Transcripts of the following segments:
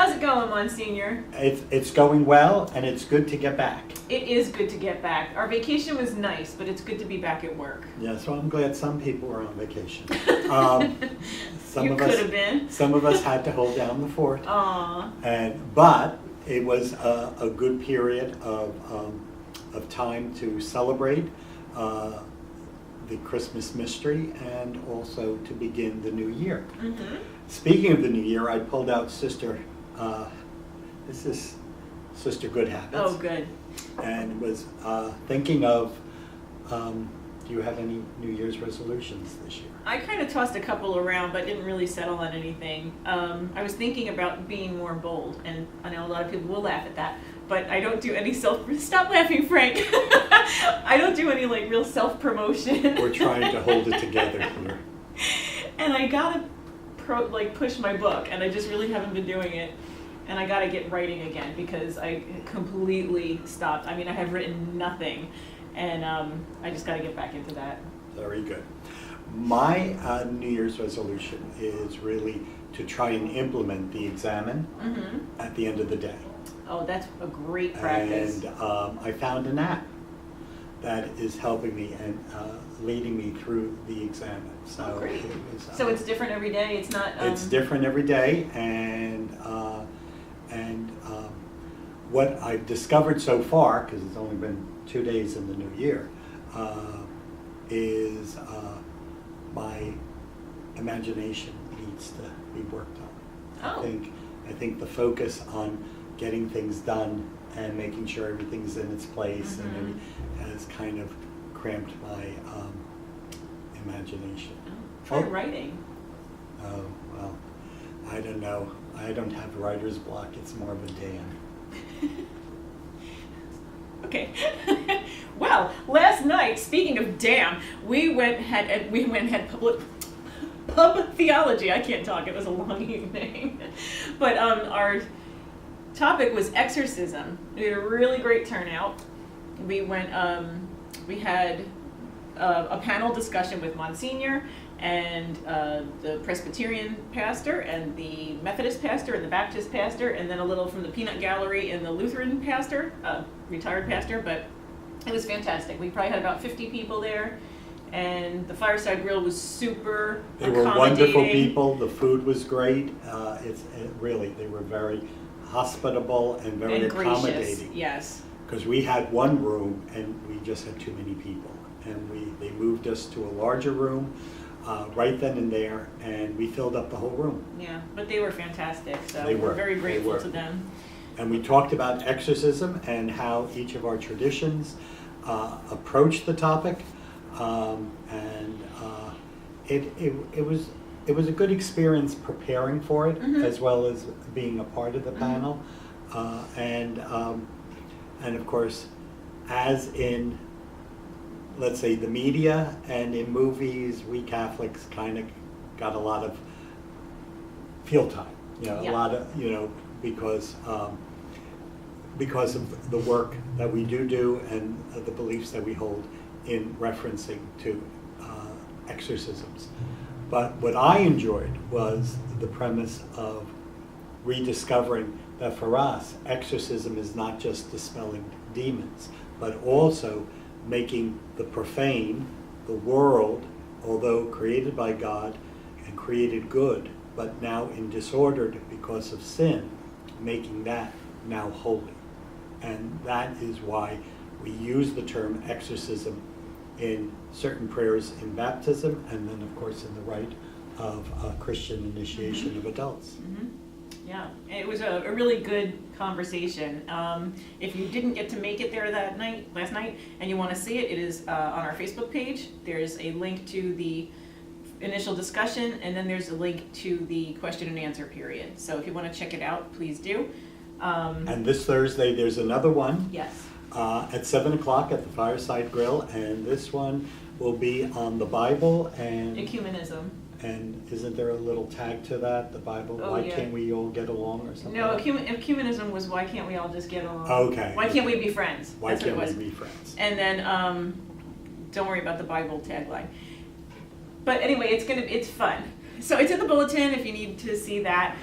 How's it going, Monsignor? It's going well, and it's good to get back. It is good to get back. Our vacation was nice, but it's good to be back at work. Yeah, so I'm glad some people were on vacation. You could have been. Some of us had to hold down the fort. Aww. But it was a good period of time to celebrate the Christmas mystery and also to begin the new year. Mm-hmm. Speaking of the new year, I pulled out Sister Good Habits. Oh, good. And was thinking of, do you have any New Year's resolutions this year? I kind of tossed a couple around, but didn't really settle on anything. I was thinking about being more bold, and I know a lot of people will laugh at that, but I don't do any stop laughing, Frank. I don't do any like real self-promotion. We're trying to hold it together here. And I gotta push my book, and I just really haven't been doing it. And I gotta get writing again because I completely stopped. I mean, I have written nothing, and I just gotta get back into that. Very good. My New Year's resolution is really to try and implement the examen at the end of the day. Oh, that's a great practice. And I found an app that is helping me and leading me through the examen. So oh, great. So it's different every day? It's not... It's different every day, and what I've discovered so far, because it's only been 2 days in the new year, is my imagination needs to be worked on. Oh. I think the focus on getting things done and making sure everything's in its place and has kind of cramped my imagination. Oh, try writing. Oh, well, I don't know. I don't have writer's block. It's more of a Dan. Okay. Well, last night, speaking of damn, we went and had pub theology. I can't talk. It was a long evening. But our topic was exorcism. We had a really great turnout. We went. We had a panel discussion with Monsignor and the Presbyterian pastor and the Methodist pastor and the Baptist pastor, and then a little from the Peanut Gallery and the Lutheran pastor, retired pastor, but it was fantastic. We probably had about 50 people there, and the Fireside Grill was super They were wonderful people. The food was great. They were very hospitable and very accommodating. Gracious, yes. Because we had one room and we just had too many people, and they moved us to a larger room right then and there, and we filled up the whole room. Yeah, but they were fantastic, so we're very grateful to them. And we talked about exorcism and how each of our traditions approach the topic, it was a good experience preparing for it, as well as being a part of the panel, and of course, as in, let's say, the media and in movies, we Catholics kind of got a lot of field time, a lot of, because of the work that we do and the beliefs that we hold in referencing to exorcisms. But what I enjoyed was the premise of rediscovering that for us, exorcism is not just dispelling demons, but also making the profane, the world, although created by God and created good, but now in disordered because of sin, making that now holy. And that is why we use the term exorcism in certain prayers in baptism, and then of course in the rite of Christian initiation of adults. Yeah, it was a really good conversation. If you didn't get to make it there last night, and you want to see it, it is on our Facebook page. There's a link to the initial discussion, and then there's a link to the question and answer period. So if you want to check it out, please do. And this Thursday, there's another one. Yes. At 7 o'clock at the Fireside Grill, and this one will be on the Bible and ecumenism. And isn't there a little tag to that, the Bible? Oh, why can't we all get along or something? No, ecumenism was why can't we all just get along? Okay. Why can't we be friends? Why That's can't what it was. we be friends? And then don't worry about the Bible tagline. But anyway, it's fun. So it's in the bulletin if you need to see that,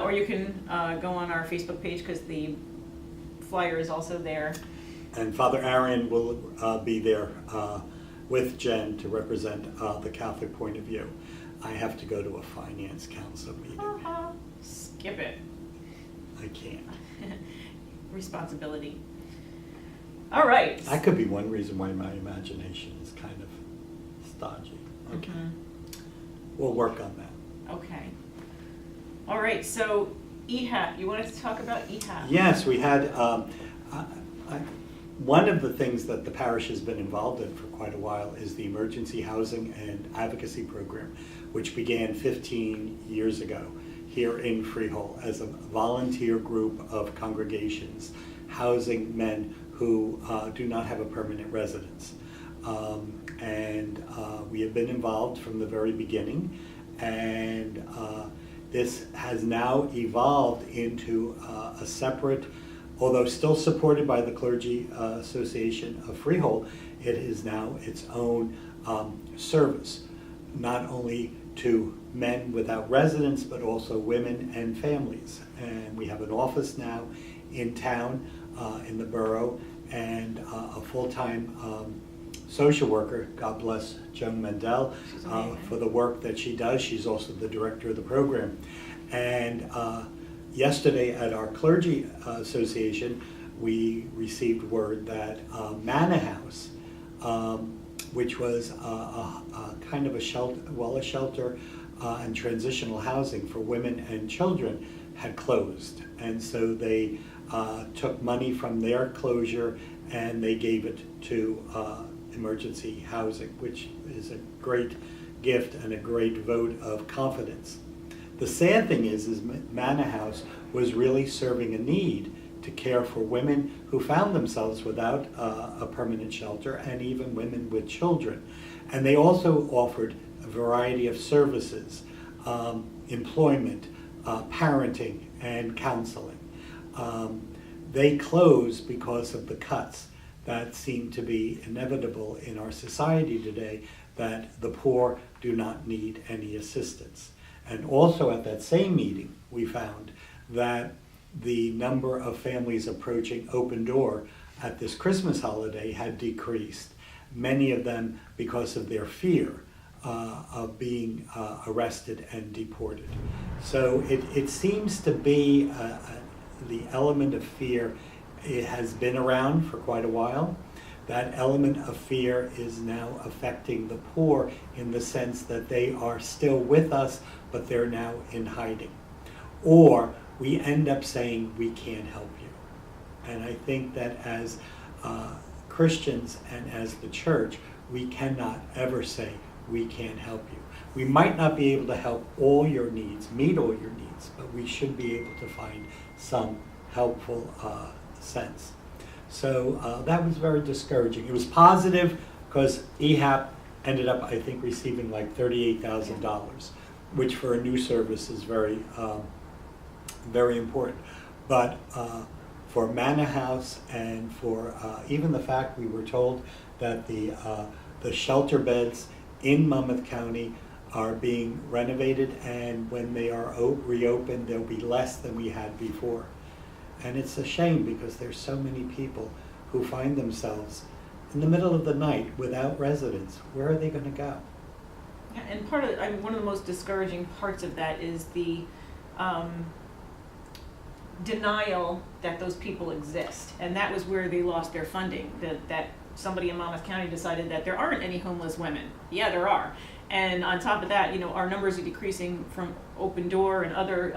or you can go on our Facebook page because the flyer is also there. And Father Aaron will be there with Jen to represent the Catholic point of view. I have to go to a finance council meeting. Skip it. I can't. Responsibility. All right. That could be one reason why my imagination is kind of stodgy. Okay. We'll work on that. Okay. All right, so EHAP, you wanted to talk about EHAP? Yes, we had, one of the things that the parish has been involved in for quite a while is the Emergency Housing and Advocacy Program, which began 15 years ago here in Freehold as a volunteer group of congregations housing men who do not have a permanent residence. We have been involved from the very beginning, and this has now evolved into a separate, although still supported by the Clergy Association of Freehold, it is now its own service, not only to men without residence, but also women and families. And we have an office now in town, in the borough, and a full-time social worker, God bless Joan Mendel, for the work that she does. She's also the director of the program. And yesterday at our clergy association, we received word that Manor House, which was a kind of a shelter and transitional housing for women and children, had closed. And so they took money from their closure and they gave it to emergency housing, which is a great gift and a great vote of confidence. The sad thing is Manor House was really serving a need to care for women who found themselves without a permanent shelter, and even women with children. And they also offered a variety of services, employment, parenting, and counseling. They closed because of the cuts that seem to be inevitable in our society today, that the poor do not need any assistance. And also at that same meeting, we found that the number of families approaching Open Door at this Christmas holiday had decreased, many of them because of their fear of being arrested and deported. So it seems to be the element of fear. It has been around for quite a while. That element of fear is now affecting the poor in the sense that they are still with us, but they're now in hiding. Or we end up saying, we can't help you. And I think that as Christians and as the church, we cannot ever say, we can't help you. We might not be able to help all your needs, meet all your needs, but we should be able to find some helpful sense. So that was very discouraging. It was positive because EHAP ended up, I think, receiving like $38,000, which for a new service is very, very important. But for Manor House and for even the fact we were told that the shelter beds in Monmouth County are being renovated, and when they are reopened, there'll be less than we had before. And it's a shame because there's so many people who find themselves in the middle of the night without residence. Where are they going to go? Yeah, and part of one of the most discouraging parts of that is the denial that those people exist, and that was where they lost their funding. That somebody in Monmouth County decided that there aren't any homeless women. Yeah, there are. And on top of that, our numbers are decreasing from Open Door and other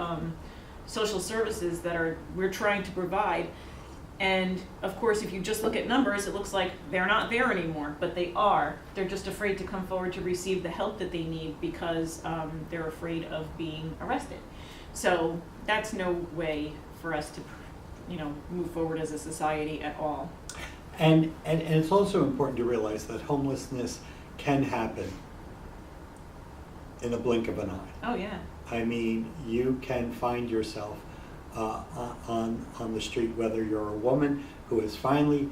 social services that we're trying to provide. And of course, if you just look at numbers, it looks like they're not there anymore, but they are. They're just afraid to come forward to receive the help that they need because they're afraid of being arrested. So that's no way for us to, move forward as a society at all. And it's also important to realize that homelessness can happen in the blink of an eye. Oh yeah. I mean, you can find yourself on the street, whether you're a woman who has finally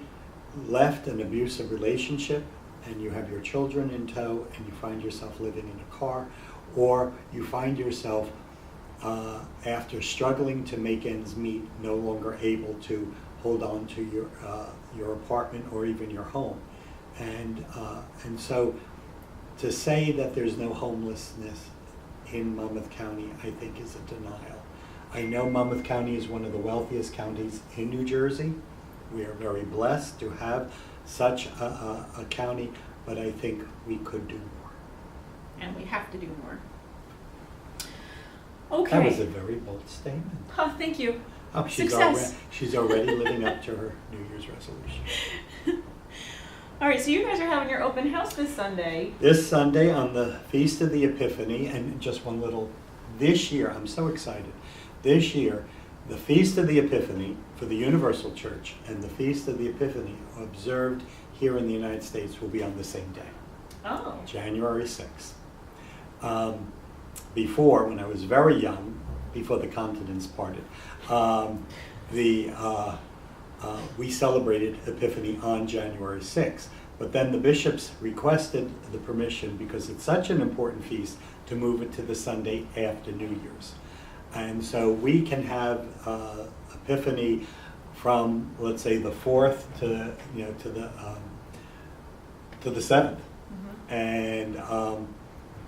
left an abusive relationship and you have your children in tow and you find yourself living in a car, or you find yourself after struggling to make ends meet, no longer able to hold on to your apartment or even your home. And so to say that there's no homelessness in Monmouth County, I think is a denial. I know Monmouth County is one of the wealthiest counties in New Jersey. We are very blessed to have such a county, but I think we could do more. And we have to do more. Okay. That was a very bold statement. Oh, thank you. Oh, Success. She's already living up to her New Year's resolution. All right, so you guys are having your open house this Sunday. This Sunday on the Feast of the Epiphany, and just one little, this year, I'm so excited. This year, the Feast of the Epiphany for the Universal Church and the Feast of the Epiphany observed here in the United States will be on the same day. Oh. January 6th. Before, when I was very young, before the continents parted, we celebrated Epiphany on January 6th. But then the bishops requested the permission, because it's such an important feast, to move it to the Sunday after New Year's. And so we can have Epiphany from, let's say, the 4th to the 7th,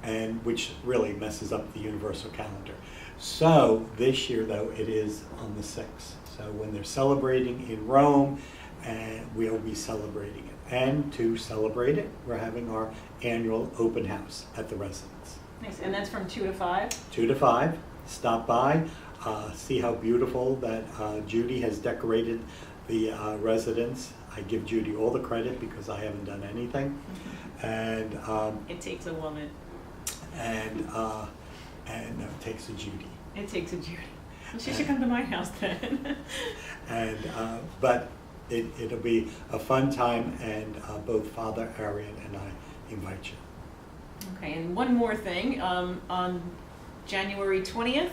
and which really messes up the universal calendar. So this year, though, it is on the 6th. So when they're celebrating in Rome, and we'll be celebrating it. And to celebrate it, we're having our annual open house at the residence. Nice, and that's from 2 to 5? 2 to 5. Stop by, see how beautiful that Judy has decorated the residence. I give Judy all the credit because I haven't done anything. And it takes a woman. And it takes a Judy. It takes a Judy. Well, she should come to my house then. And but it'll be a fun time, and both Father Arian and I invite you. Okay, and one more thing. On January 20th,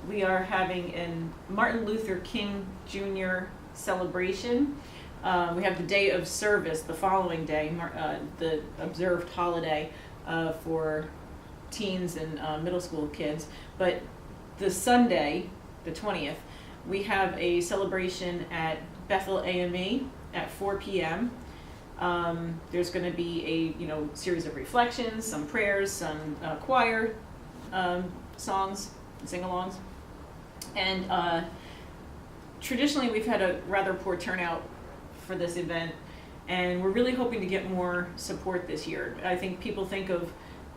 we are having a Martin Luther King Jr. celebration. We have the day of service the following day, the observed holiday for teens and middle school kids. But the Sunday, the 20th, we have a celebration at Bethel AME at 4 p.m. There's going to be a series of reflections, some prayers, some choir songs, sing-alongs, and traditionally we've had a rather poor turnout for this event, and we're really hoping to get more support this year. I think people think of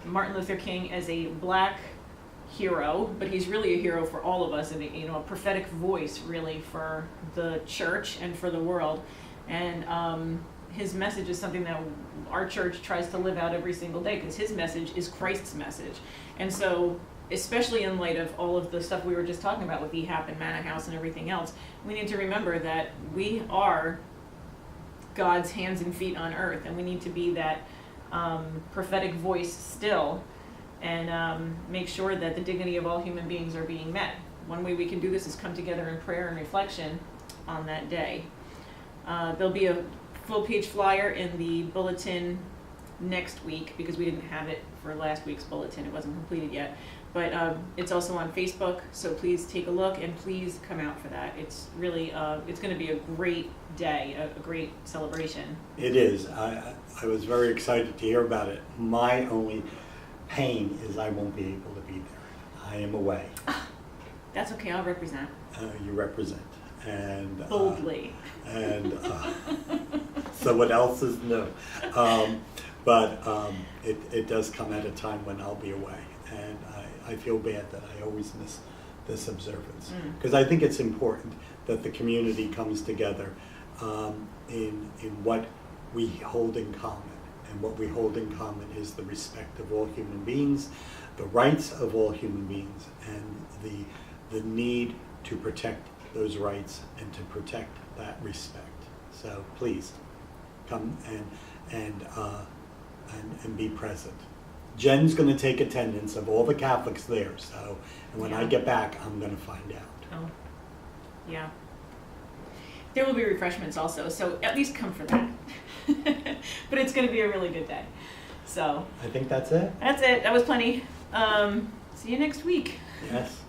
Martin Luther King as a black hero, but he's really a hero for all of us, and a prophetic voice really for the church and for the world. And his message is something that our church tries to live out every single day, because his message is Christ's message. And so, especially in light of all of the stuff we were just talking about with EHAP and Manor House and everything else, we need to remember that we are God's hands and feet on earth, and we need to be that prophetic voice still, and make sure that the dignity of all human beings are being met. One way we can do this is come together in prayer and reflection on that day. There'll be a full-page flyer in the bulletin next week, because we didn't have it for last week's bulletin. It wasn't completed yet. But it's also on Facebook, so please take a look, and please come out for that. It's really, it's going to be a great day, a great celebration. It is. I was very excited to hear about it. My only pain is I won't be able to be there. I am away. That's okay, I'll represent. You represent. And boldly. Someone else is no. But it does come at a time when I'll be away. And I feel bad that I always miss this observance. Because I think it's important that the community comes together in what we hold in common. And what we hold in common is the respect of all human beings, the rights of all human beings, and the need to protect those rights and to protect that respect. So please come and be present. Jen's going to take attendance of all the Catholics there, so and when I get back, I'm going to find out. Oh, yeah. There will be refreshments also, so at least come for that. But it's going to be a really good day. So I think that's it. That's it. That was plenty. See you next week. Yes.